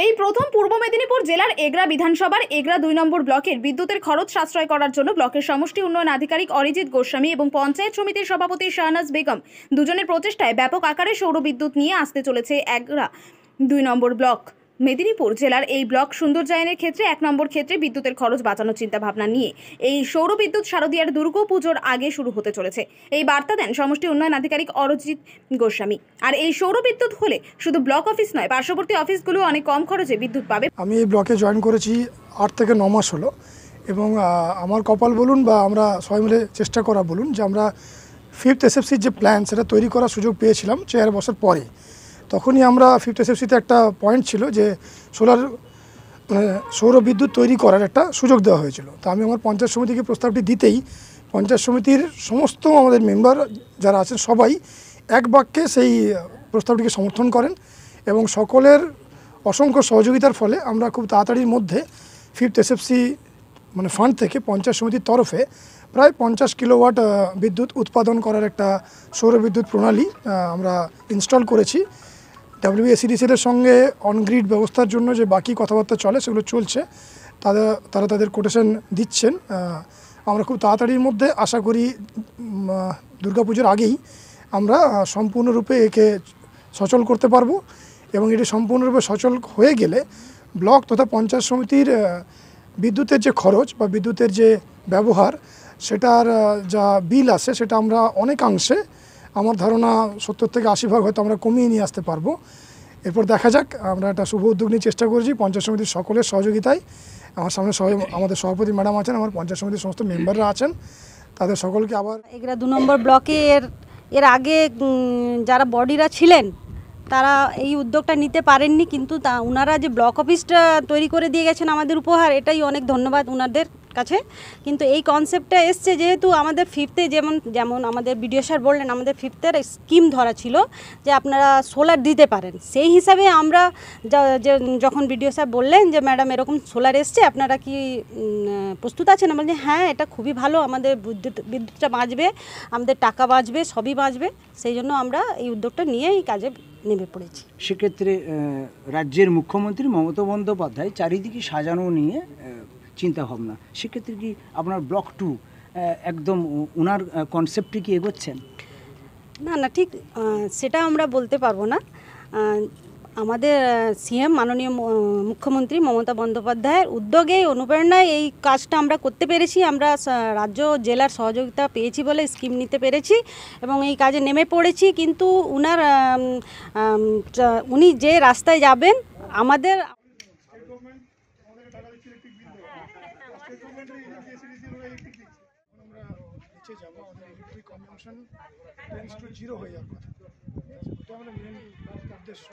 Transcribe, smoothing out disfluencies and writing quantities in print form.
এই প্রথম পূর্ব মেদিনীপুর জেলার এগরা বিধানসভার এগরা 2 নম্বর ব্লকের বিদ্যুতের খরচ সাশ্রয় করার জন্য ব্লকের সমষ্টি উন্নয়ন আধিকারিক অরিজিৎ গোস্বামী এবং পঞ্চায়েত সমিতির সভাপতি শাহনাজ বেগম দুজনের প্রচেষ্টায় ব্যাপক আকারে সৌর বিদ্যুৎ নিয়ে আসতে চলেছে এগরা 2 নম্বর ব্লক। মেদিনীপুর জেলার এই ব্লক সৌন্দর্যায়নের ক্ষেত্রে 1 নম্বর ক্ষেত্রে বিদ্যুতের খরচ বাঁচানোর চিন্তা ভাবনা নিয়ে এই সৌর বিদ্যুৎ শারদীয়ার দুর্গাপুজোর আগে শুরু হতে চলেছে। এই বার্তা দেন সমষ্টি উন্নয়ন আধিকারিক অরিজিৎ গোস্বামী। আর এই সৌর বিদ্যুৎ হলে শুধু ব্লক অফিস নয়, পার্শ্ববর্তী অফিসগুলো অনেক কম খরচে বিদ্যুৎ পাবে। আমি এই ব্লকে জয়েন করেছি 8 থেকে 9 মাস হলো এবং আমার কপাল বলুন বা আমরা সবাই মিলে চেষ্টা করা বলুন যে আমরা 5th এসএফসির যে প্ল্যান সেটা তৈরি করার সুযোগ পেয়েছিলাম 4 বছর পরে। তখনই আমরা 5th এসএফসিতে একটা পয়েন্ট ছিল যে সৌর বিদ্যুৎ তৈরি করার একটা সুযোগ দেওয়া হয়েছিল। তো আমি আমার পঞ্চায়েত সমিতিকে প্রস্তাবটি দিতেই পঞ্চায়েত সমিতির সমস্ত আমাদের মেম্বার যারা আছেন সবাই এক বাক্যে সেই প্রস্তাবটিকে সমর্থন করেন এবং সকলের অসংখ্য সহযোগিতার ফলে আমরা খুব তাড়াতাড়ির মধ্যে 5th এসএফসি ফান্ড থেকে পঞ্চায়েত সমিতির তরফে প্রায় 50 কিলোওয়াট বিদ্যুৎ উৎপাদন করার একটা সৌর বিদ্যুৎ প্রণালী আমরা ইনস্টল করেছি। WSEDCL-এর সঙ্গে অনগ্রিড ব্যবস্থার জন্য যে বাকি কথাবার্তা চলে সেগুলো চলছে, তারা তাদের কোটেশন দিচ্ছেন। আমরা খুব তাড়াতাড়ির মধ্যে আশা করি দুর্গাপুজোর আগেই আমরা সম্পূর্ণরূপে একে সচল করতে পারবো এবং এটি সম্পূর্ণরূপে সচল হয়ে গেলে ব্লক তথা পঞ্চায়েত সমিতির বিদ্যুতের যে খরচ বা বিদ্যুতের যে ব্যবহার সেটার যা বিল আসে সেটা আমরা অনেকাংশে, আমার ধারণা 70 থেকে 80% হয়তো আমরা কমিয়ে নিয়ে আসতে পারবো। এরপর দেখা যাক, আমরা একটা শুভ উদ্যোগ নিয়ে চেষ্টা করেছি পঞ্চায়েত সমিতির সকলের সহযোগিতায়। আমার সামনে আমাদের সভাপতি ম্যাডাম আছেন, আমার পঞ্চায়েত সমিতির সমস্ত মেম্বাররা আছেন, তাদের সকলকে আবার এগরা 2 নম্বর ব্লকে এর আগে যারা বডিরা ছিলেন তারা এই উদ্যোগটা নিতে পারেননি, কিন্তু ওনারা যে ব্লক অফিসটা তৈরি করে দিয়ে গেছেন আমাদের উপহার, এটাই অনেক ধন্যবাদ ওনাদের কাছে। কিন্তু এই কনসেপ্টটা এসছে যেহেতু আমাদের 5th-এ যেমন আমাদের বিডিও স্যার বললেন আমাদের 5th-এর স্কিম ধরা ছিল যে আপনারা সোলার দিতে পারেন। সেই হিসাবে আমরা যখন বিডিও স্যার বললেন যে ম্যাডাম এরকম সোলার এসছে, আপনারা কি প্রস্তুত আছেন? আমরা বলছি হ্যাঁ, এটা খুবই ভালো, আমাদের বিদ্যুৎটা বাঁচবে, আমাদের টাকা বাঁচবে, সবই বাঁচবে। সেই জন্য আমরা এই উদ্যোগটা নিয়ে এই কাজে নেমে পড়েছি। সেক্ষেত্রে রাজ্যের মুখ্যমন্ত্রী মমতা বন্দ্যোপাধ্যায় চারিদিকে সাজানো নিয়ে চিন্তা ভাবনা, সেক্ষেত্রে কি আপনার ব্লক 2 একদম ওনার কনসেপ্টে কি এগোচ্ছেন? না ঠিক সেটা আমরা বলতে পারবো না। আমাদের সিএম মাননীয় মুখ্যমন্ত্রী মমতা বন্দ্যোপাধ্যায়ের উদ্যোগে অনুপ্রেরণায় এই কাজটা আমরা করতে পেরেছি। আমরা রাজ্য জেলার সহযোগিতা পেয়েছি বলে স্কিম নিতে পেরেছি এবং এই কাজে নেমে পড়েছি। কিন্তু উনি যে রাস্তায় যাবেন আমাদের জিরো হয়ে যাওয়ার কথা, এটা আমাদের মেন উদ্দেশ্য।